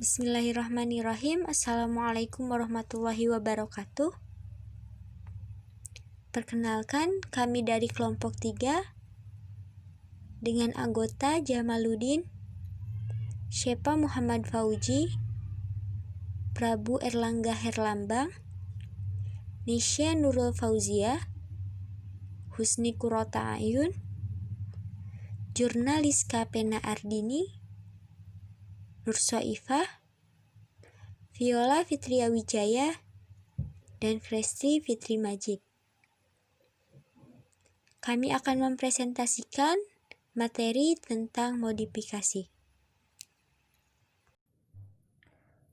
Bismillahirrahmanirrahim. Assalamualaikum warahmatullahi wabarakatuh. Perkenalkan, kami dari kelompok 3 dengan anggota Jamaluddin, Syepa Muhammad Fauji, Prabu Erlangga Herlambang, Nisha Nurul Fauzia, Husni Kurota Ayun, Jurnaliska Pena Ardini, Nur Soifah, Viola Fitria Wijaya, dan Fresti Fitri Majid. Kami akan mempresentasikan materi tentang modifikasi.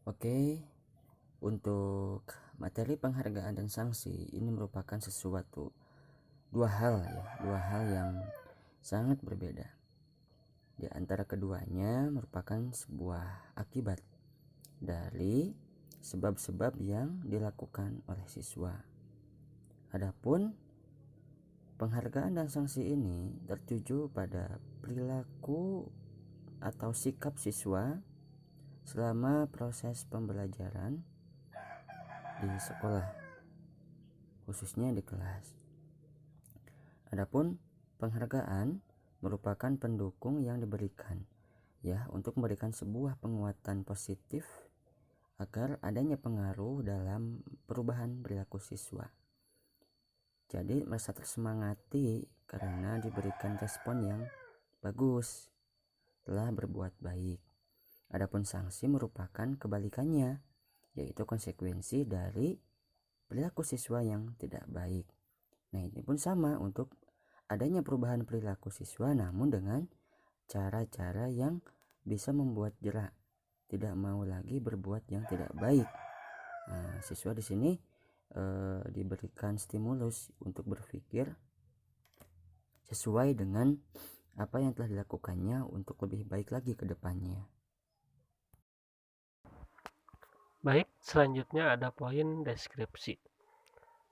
Oke, untuk materi penghargaan dan sanksi ini merupakan dua hal yang sangat berbeda. Di antara keduanya merupakan sebuah akibat dari sebab-sebab yang dilakukan oleh siswa. Adapun penghargaan dan sanksi ini tertuju pada perilaku atau sikap siswa selama proses pembelajaran di sekolah, khususnya di kelas. Adapun penghargaan merupakan pendukung yang diberikan untuk memberikan sebuah penguatan positif agar adanya pengaruh dalam perubahan perilaku siswa. Jadi merasa tersemangati karena diberikan respon yang bagus, telah berbuat baik. Adapun sanksi merupakan kebalikannya, yaitu konsekuensi dari perilaku siswa yang tidak baik. Nah, ini pun sama untuk adanya perubahan perilaku siswa, namun dengan cara-cara yang bisa membuat jera, tidak mau lagi berbuat yang tidak baik. Nah, siswa di sini diberikan stimulus untuk berpikir sesuai dengan apa yang telah dilakukannya untuk lebih baik lagi ke depannya. Baik, selanjutnya ada poin deskripsi.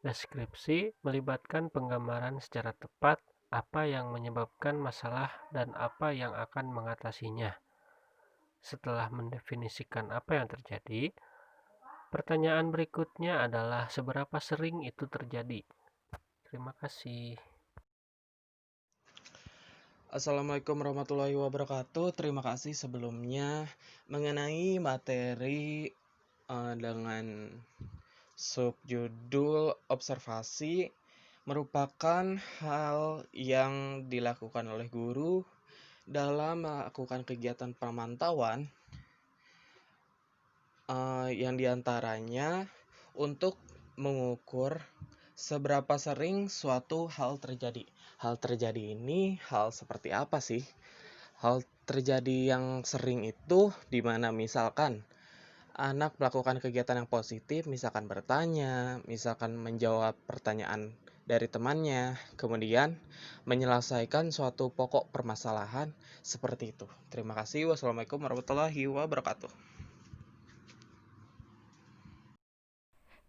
Deskripsi melibatkan penggambaran secara tepat apa yang menyebabkan masalah dan apa yang akan mengatasinya. Setelah mendefinisikan apa yang terjadi, pertanyaan berikutnya adalah seberapa sering itu terjadi. Terima kasih. Assalamualaikum warahmatullahi wabarakatuh. Terima kasih sebelumnya mengenai materi dengan subjudul observasi merupakan hal yang dilakukan oleh guru dalam melakukan kegiatan pemantauan yang diantaranya untuk mengukur seberapa sering suatu hal terjadi. Hal terjadi ini hal seperti apa sih? Hal terjadi yang sering itu dimana misalkan anak melakukan kegiatan yang positif, misalkan bertanya, misalkan menjawab pertanyaan dari temannya, kemudian menyelesaikan suatu pokok permasalahan seperti itu. Terima kasih. Wassalamualaikum warahmatullahi wabarakatuh.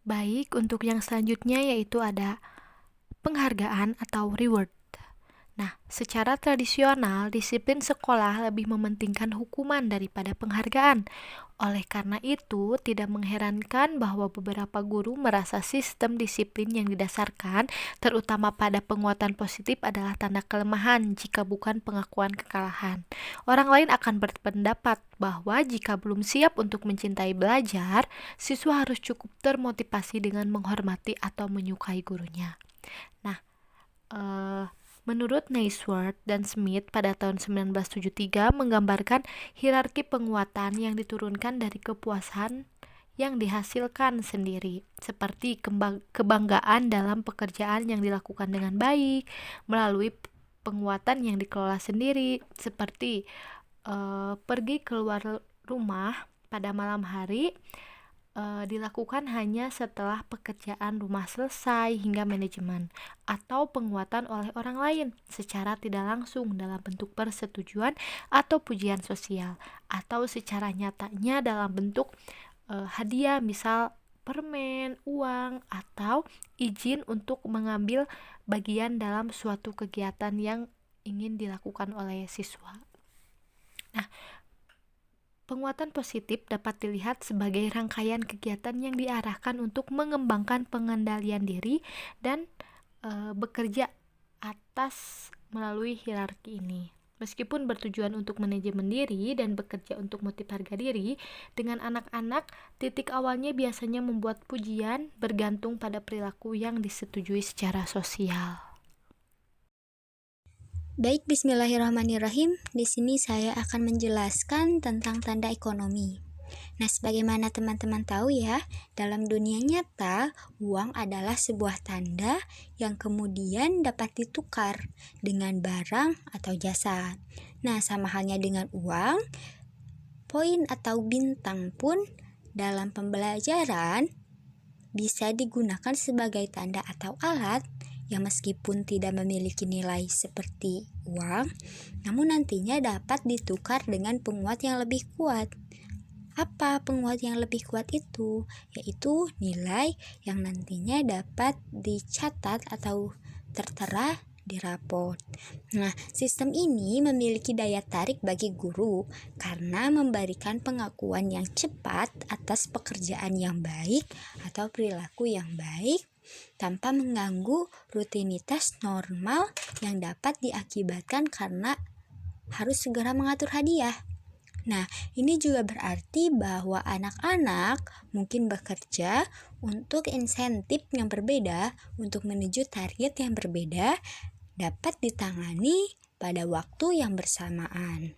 Baik, untuk yang selanjutnya yaitu ada penghargaan atau reward. Nah, secara tradisional, disiplin sekolah lebih mementingkan hukuman daripada penghargaan. Oleh karena itu, tidak mengherankan bahwa beberapa guru merasa sistem disiplin yang didasarkan terutama pada penguatan positif adalah tanda kelemahan jika bukan pengakuan kekalahan. Orang lain akan berpendapat bahwa jika belum siap untuk mencintai belajar, siswa harus cukup termotivasi dengan menghormati atau menyukai gurunya. Nah, menurut Naisworth dan Smith pada tahun 1973 menggambarkan hierarki penguatan yang diturunkan dari kepuasan yang dihasilkan sendiri, seperti kebanggaan dalam pekerjaan yang dilakukan dengan baik, melalui penguatan yang dikelola sendiri, seperti pergi keluar rumah pada malam hari, dilakukan hanya setelah pekerjaan rumah selesai hingga manajemen, atau penguatan oleh orang lain secara tidak langsung dalam bentuk persetujuan atau pujian sosial, atau secara nyatanya dalam bentuk hadiah, misal permen, uang, atau izin untuk mengambil bagian dalam suatu kegiatan yang ingin dilakukan oleh siswa. Nah, Penguatan positif dapat dilihat sebagai rangkaian kegiatan yang diarahkan untuk mengembangkan pengendalian diri dan bekerja atas melalui hierarki ini. Meskipun bertujuan untuk manajemen diri dan bekerja untuk motif harga diri, dengan anak-anak, titik awalnya biasanya membuat pujian bergantung pada perilaku yang disetujui secara sosial. Baik, bismillahirrahmanirrahim. Di sini saya akan menjelaskan tentang tanda ekonomi. Nah, sebagaimana teman-teman tahu ya, dalam dunia nyata, uang adalah sebuah tanda yang kemudian dapat ditukar dengan barang atau jasa. Nah, sama halnya dengan uang, poin atau bintang pun dalam pembelajaran bisa digunakan sebagai tanda atau alat yang meskipun tidak memiliki nilai seperti uang, namun nantinya dapat ditukar dengan penguat yang lebih kuat. Apa penguat yang lebih kuat itu? Yaitu nilai yang nantinya dapat dicatat atau tertera di raport. Nah, sistem ini memiliki daya tarik bagi guru karena memberikan pengakuan yang cepat atas pekerjaan yang baik atau perilaku yang baik tanpa mengganggu rutinitas normal yang dapat diakibatkan karena harus segera mengatur hadiah. Nah, ini juga berarti bahwa anak-anak mungkin bekerja untuk insentif yang berbeda untuk menuju target yang berbeda dapat ditangani pada waktu yang bersamaan.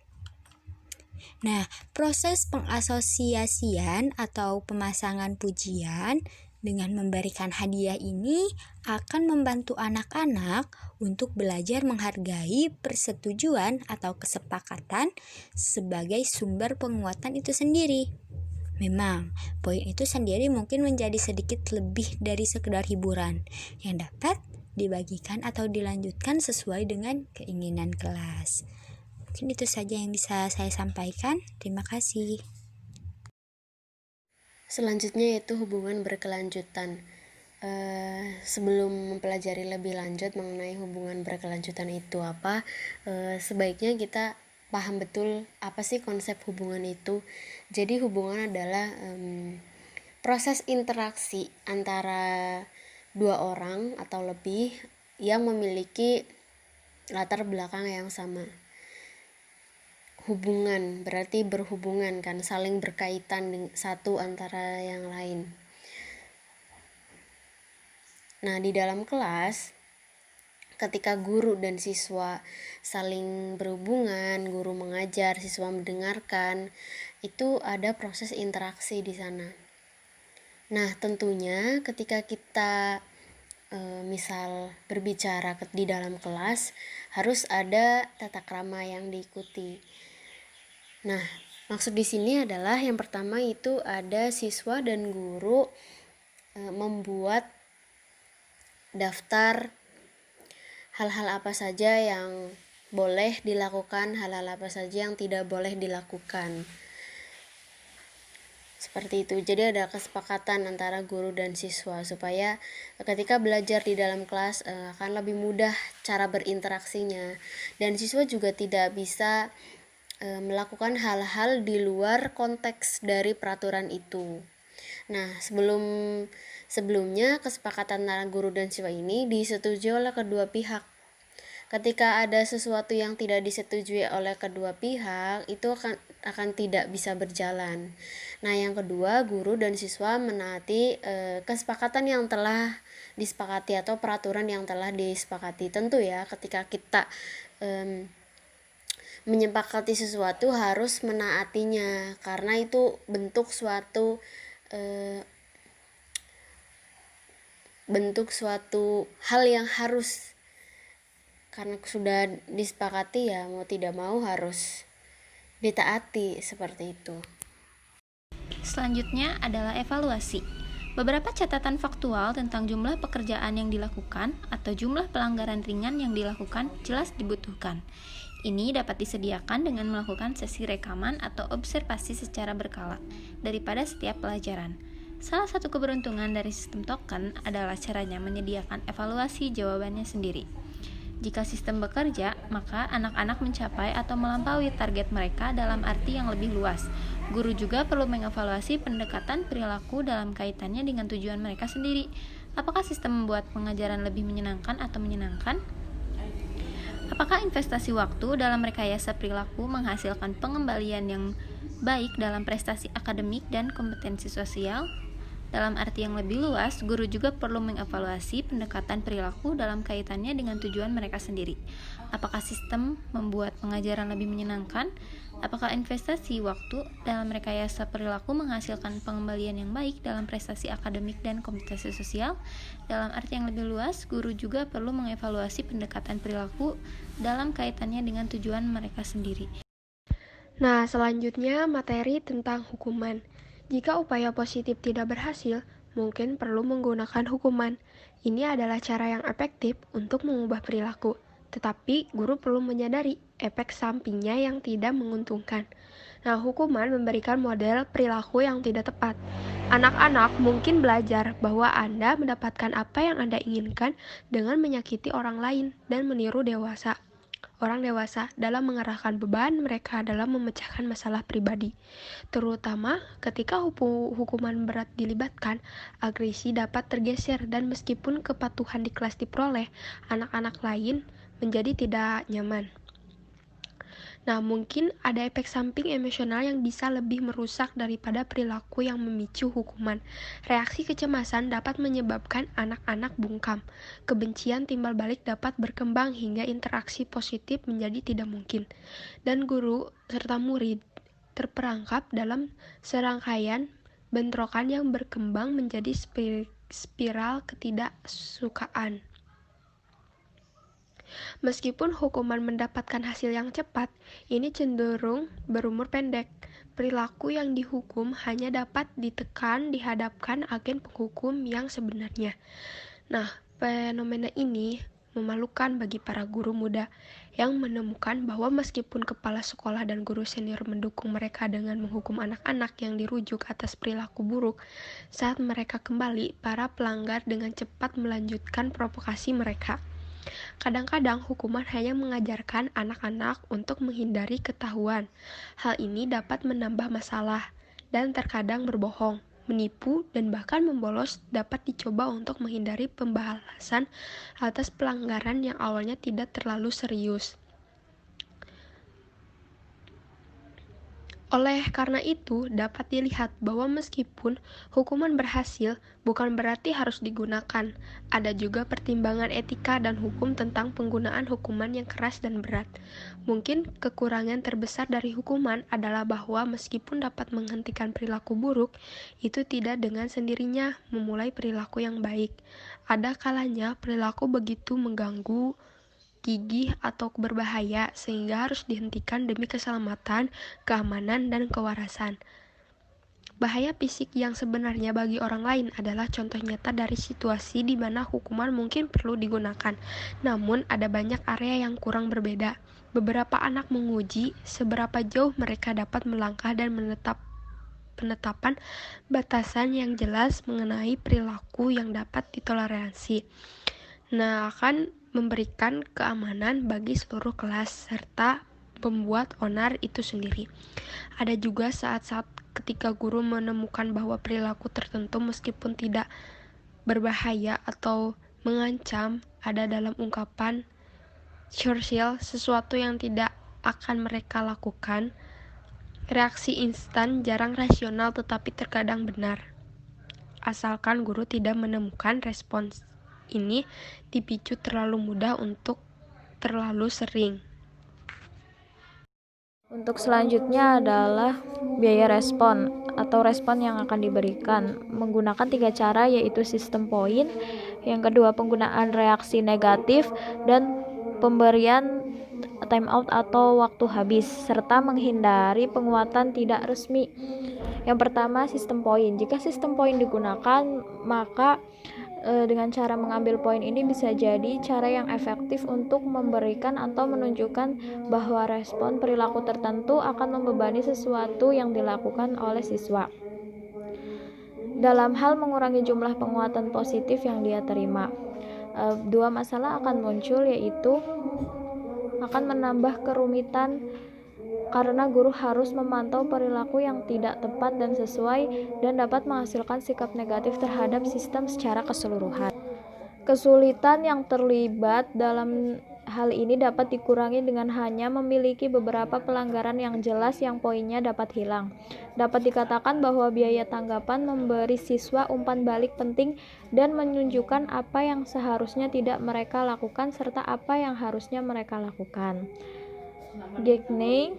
Nah, proses pengasosiasian atau pemasangan pujian dengan memberikan hadiah ini akan membantu anak-anak untuk belajar menghargai persetujuan atau kesepakatan sebagai sumber penguatan itu sendiri. Memang, poin itu sendiri mungkin menjadi sedikit lebih dari sekedar hiburan yang dapat dibagikan atau dilanjutkan sesuai dengan keinginan kelas. Mungkin itu saja yang bisa saya sampaikan. Terima kasih. Selanjutnya yaitu hubungan berkelanjutan. Sebelum mempelajari lebih lanjut mengenai hubungan berkelanjutan itu apa, sebaiknya kita paham betul apa sih konsep hubungan itu. Jadi hubungan adalah proses interaksi antara dua orang atau lebih yang memiliki latar belakang yang sama. Hubungan berarti berhubungan kan, saling berkaitan satu antara yang lain. Nah, di dalam kelas ketika guru dan siswa saling berhubungan, guru mengajar, siswa mendengarkan, itu ada proses interaksi di sana. Nah, tentunya ketika kita misal berbicara di dalam kelas, harus ada tata krama yang diikuti. Nah, maksud di sini adalah yang pertama itu ada siswa dan guru membuat daftar hal-hal apa saja yang boleh dilakukan, hal-hal apa saja yang tidak boleh dilakukan. Seperti itu. Jadi ada kesepakatan antara guru dan siswa supaya ketika belajar di dalam kelas akan lebih mudah cara berinteraksinya, dan siswa juga tidak bisa melakukan hal-hal di luar konteks dari peraturan itu. Nah, sebelumnya kesepakatan antara guru dan siswa ini disetujui oleh kedua pihak. Ketika ada sesuatu yang tidak disetujui oleh kedua pihak, itu akan tidak bisa berjalan. Nah, yang kedua, guru dan siswa menaati kesepakatan yang telah disepakati atau peraturan yang telah disepakati. Tentu ya, ketika kita menyepakati sesuatu harus menaatinya, karena itu bentuk suatu hal yang harus, karena sudah disepakati ya mau tidak mau harus ditaati, seperti itu. Selanjutnya adalah evaluasi. Beberapa catatan faktual tentang jumlah pekerjaan yang dilakukan atau jumlah pelanggaran ringan yang dilakukan jelas dibutuhkan. Ini dapat disediakan dengan melakukan sesi rekaman atau observasi secara berkala daripada setiap pelajaran. Salah satu keberuntungan dari sistem token adalah caranya menyediakan evaluasi jawabannya sendiri. Jika sistem bekerja, maka anak-anak mencapai atau melampaui target mereka dalam arti yang lebih luas. Guru juga perlu mengevaluasi pendekatan perilaku dalam kaitannya dengan tujuan mereka sendiri. Apakah sistem membuat pengajaran lebih menyenangkan atau menyenangkan? Apakah investasi waktu dalam rekayasa perilaku menghasilkan pengembalian yang baik dalam prestasi akademik dan kompetensi sosial? Dalam arti yang lebih luas, guru juga perlu mengevaluasi pendekatan perilaku dalam kaitannya dengan tujuan mereka sendiri. Apakah sistem membuat pengajaran lebih menyenangkan? Apakah investasi waktu dalam rekayasa perilaku menghasilkan pengembalian yang baik dalam prestasi akademik dan kompetensi sosial? Dalam arti yang lebih luas, guru juga perlu mengevaluasi pendekatan perilaku dalam kaitannya dengan tujuan mereka sendiri. Nah, selanjutnya materi tentang hukuman. Jika upaya positif tidak berhasil, mungkin perlu menggunakan hukuman. Ini adalah cara yang efektif untuk mengubah perilaku. Tetapi, guru perlu menyadari efek sampingnya yang tidak menguntungkan. Nah, hukuman memberikan model perilaku yang tidak tepat. Anak-anak mungkin belajar bahwa Anda mendapatkan apa yang Anda inginkan dengan menyakiti orang lain dan meniru orang dewasa dalam mengerahkan beban mereka dalam memecahkan masalah pribadi. Terutama ketika hukuman berat dilibatkan, agresi dapat tergeser dan meskipun kepatuhan di kelas diperoleh, anak-anak lain menjadi tidak nyaman. Nah, mungkin ada efek samping emosional yang bisa lebih merusak daripada perilaku yang memicu hukuman. Reaksi kecemasan dapat menyebabkan anak-anak bungkam. Kebencian timbal balik dapat berkembang hingga interaksi positif menjadi tidak mungkin. Dan guru serta murid terperangkap dalam serangkaian bentrokan yang berkembang menjadi spiral ketidaksukaan. Meskipun hukuman mendapatkan hasil yang cepat, ini cenderung berumur pendek. Perilaku yang dihukum hanya dapat ditekan dihadapkan agen penghukum yang sebenarnya. Nah, fenomena ini memalukan bagi para guru muda yang menemukan bahwa meskipun kepala sekolah dan guru senior mendukung mereka dengan menghukum anak-anak yang dirujuk atas perilaku buruk, saat mereka kembali, para pelanggar dengan cepat melanjutkan provokasi mereka. Kadang-kadang hukuman hanya mengajarkan anak-anak untuk menghindari ketahuan. Hal ini dapat menambah masalah dan terkadang berbohong, menipu, dan bahkan membolos dapat dicoba untuk menghindari pembalasan atas pelanggaran yang awalnya tidak terlalu serius. Oleh karena itu, dapat dilihat bahwa meskipun hukuman berhasil, bukan berarti harus digunakan. Ada juga pertimbangan etika dan hukum tentang penggunaan hukuman yang keras dan berat. Mungkin kekurangan terbesar dari hukuman adalah bahwa meskipun dapat menghentikan perilaku buruk, itu tidak dengan sendirinya memulai perilaku yang baik. Ada kalanya perilaku begitu mengganggu, gigih atau berbahaya sehingga harus dihentikan demi keselamatan, keamanan, dan kewarasan. Bahaya fisik yang sebenarnya bagi orang lain adalah contoh nyata dari situasi di mana hukuman mungkin perlu digunakan. Namun ada banyak area yang kurang berbeda. Beberapa anak menguji seberapa jauh mereka dapat melangkah dan penetapan batasan yang jelas mengenai perilaku yang dapat ditoleransi. Nah, akan memberikan keamanan bagi seluruh kelas serta pembuat onar itu sendiri. Ada juga saat-saat ketika guru menemukan bahwa perilaku tertentu meskipun tidak berbahaya atau mengancam ada dalam ungkapan Churchill sesuatu yang tidak akan mereka lakukan. Reaksi instan jarang rasional tetapi terkadang benar. Asalkan guru tidak menemukan respons ini dipicu terlalu mudah untuk terlalu sering. Untuk selanjutnya adalah biaya respon atau respon yang akan diberikan menggunakan 3 cara, yaitu sistem poin, yang kedua penggunaan reaksi negatif, dan pemberian time out atau waktu habis, serta menghindari penguatan tidak resmi. Yang pertama, sistem poin. Jika sistem poin digunakan, maka dengan cara mengambil poin ini bisa jadi cara yang efektif untuk memberikan atau menunjukkan bahwa respon perilaku tertentu akan membebani sesuatu yang dilakukan oleh siswa dalam hal mengurangi jumlah penguatan positif yang dia terima. Dua masalah akan muncul, yaitu akan menambah kerumitan karena guru harus memantau perilaku yang tidak tepat dan sesuai dan dapat menghasilkan sikap negatif terhadap sistem secara keseluruhan. Kesulitan yang terlibat dalam hal ini dapat dikurangi dengan hanya memiliki beberapa pelanggaran yang jelas yang poinnya dapat hilang. Dapat dikatakan bahwa biaya tanggapan memberi siswa umpan balik penting dan menunjukkan apa yang seharusnya tidak mereka lakukan serta apa yang harusnya mereka lakukan. Gagney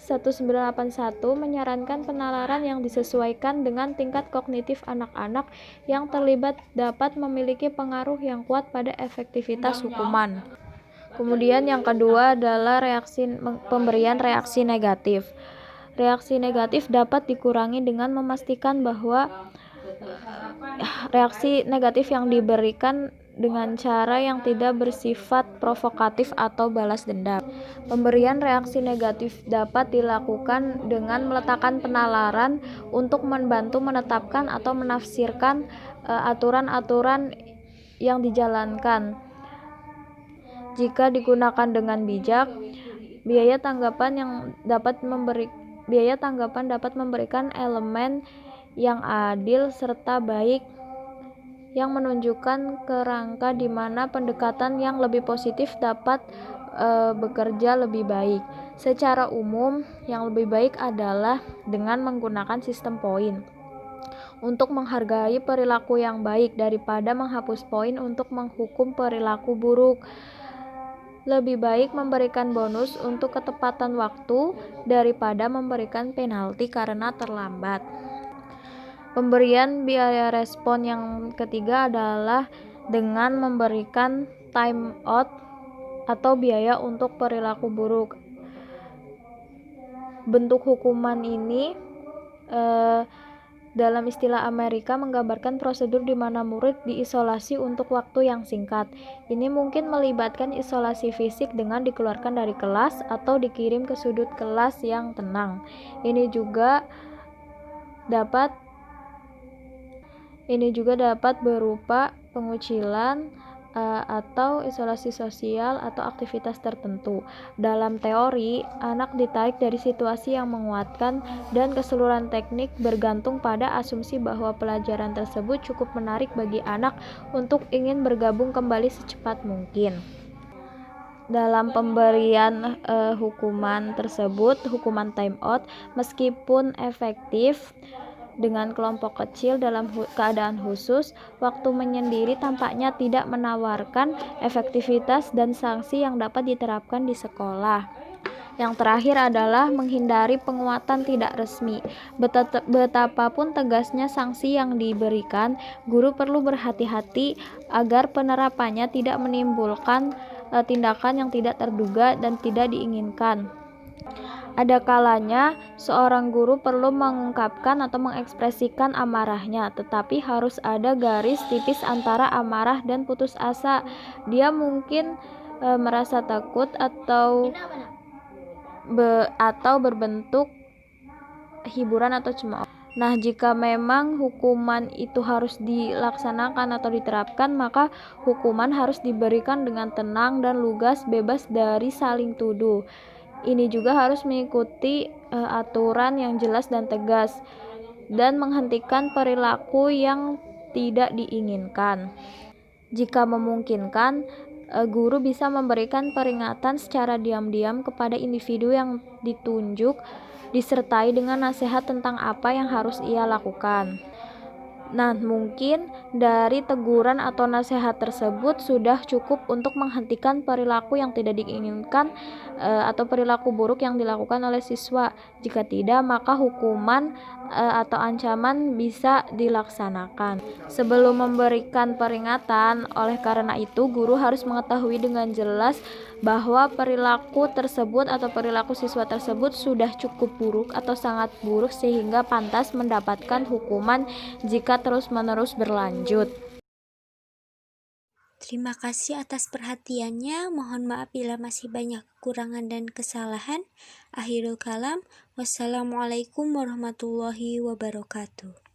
1981 menyarankan penalaran yang disesuaikan dengan tingkat kognitif anak-anak yang terlibat dapat memiliki pengaruh yang kuat pada efektivitas hukuman. Kemudian yang kedua adalah pemberian reaksi negatif. Reaksi negatif dapat dikurangi dengan memastikan bahwa reaksi negatif yang diberikan dengan cara yang tidak bersifat provokatif atau balas dendam. Pemberian reaksi negatif dapat dilakukan dengan meletakkan penalaran untuk membantu menetapkan atau menafsirkan aturan-aturan yang dijalankan. Jika digunakan dengan bijak, biaya tanggapan dapat memberikan elemen yang adil serta baik yang menunjukkan kerangka di mana pendekatan yang lebih positif dapat bekerja lebih baik. Secara umum, yang lebih baik adalah dengan menggunakan sistem poin untuk menghargai perilaku yang baik daripada menghapus poin untuk menghukum perilaku buruk. Lebih baik memberikan bonus untuk ketepatan waktu daripada memberikan penalti karena terlambat. Pemberian biaya respon yang ketiga adalah dengan memberikan time out atau biaya untuk perilaku buruk. Bentuk hukuman ini dalam istilah Amerika menggambarkan prosedur di mana murid diisolasi untuk waktu yang singkat. Ini mungkin melibatkan isolasi fisik dengan dikeluarkan dari kelas atau dikirim ke sudut kelas yang tenang. Ini juga dapat berupa pengucilan atau isolasi sosial atau aktivitas tertentu. Dalam teori, anak ditarik dari situasi yang menguatkan dan keseluruhan teknik bergantung pada asumsi bahwa pelajaran tersebut cukup menarik bagi anak untuk ingin bergabung kembali secepat mungkin. Dalam pemberian hukuman tersebut, hukuman time out, meskipun efektif dengan kelompok kecil dalam keadaan khusus, waktu menyendiri tampaknya tidak menawarkan efektivitas dan sanksi yang dapat diterapkan di sekolah. Yang terakhir adalah menghindari penguatan tidak resmi. Betapapun tegasnya sanksi yang diberikan, guru perlu berhati-hati agar penerapannya tidak menimbulkan tindakan yang tidak terduga dan tidak diinginkan. Ada kalanya seorang guru perlu mengungkapkan atau mengekspresikan amarahnya, tetapi harus ada garis tipis antara amarah dan putus asa. Dia mungkin merasa takut atau berbentuk hiburan atau cemooh. Nah, jika memang hukuman itu harus dilaksanakan atau diterapkan, maka hukuman harus diberikan dengan tenang dan lugas, bebas dari saling tuduh. Ini juga harus mengikuti aturan yang jelas dan tegas dan menghentikan perilaku yang tidak diinginkan. Jika memungkinkan, guru bisa memberikan peringatan secara diam-diam kepada individu yang ditunjuk, disertai dengan nasihat tentang apa yang harus ia lakukan. Nah, mungkin dari teguran atau nasihat tersebut sudah cukup untuk menghentikan perilaku yang tidak diinginkan atau perilaku buruk yang dilakukan oleh siswa. Jika tidak, maka hukuman atau ancaman bisa dilaksanakan. Sebelum memberikan peringatan, oleh karena itu guru harus mengetahui dengan jelas bahwa perilaku tersebut atau perilaku siswa tersebut sudah cukup buruk atau sangat buruk sehingga pantas mendapatkan hukuman jika terus-menerus berlanjut. Terima kasih atas perhatiannya. Mohon maaf bila masih banyak kekurangan dan kesalahan. Akhirul kalam. Wassalamualaikum warahmatullahi wabarakatuh.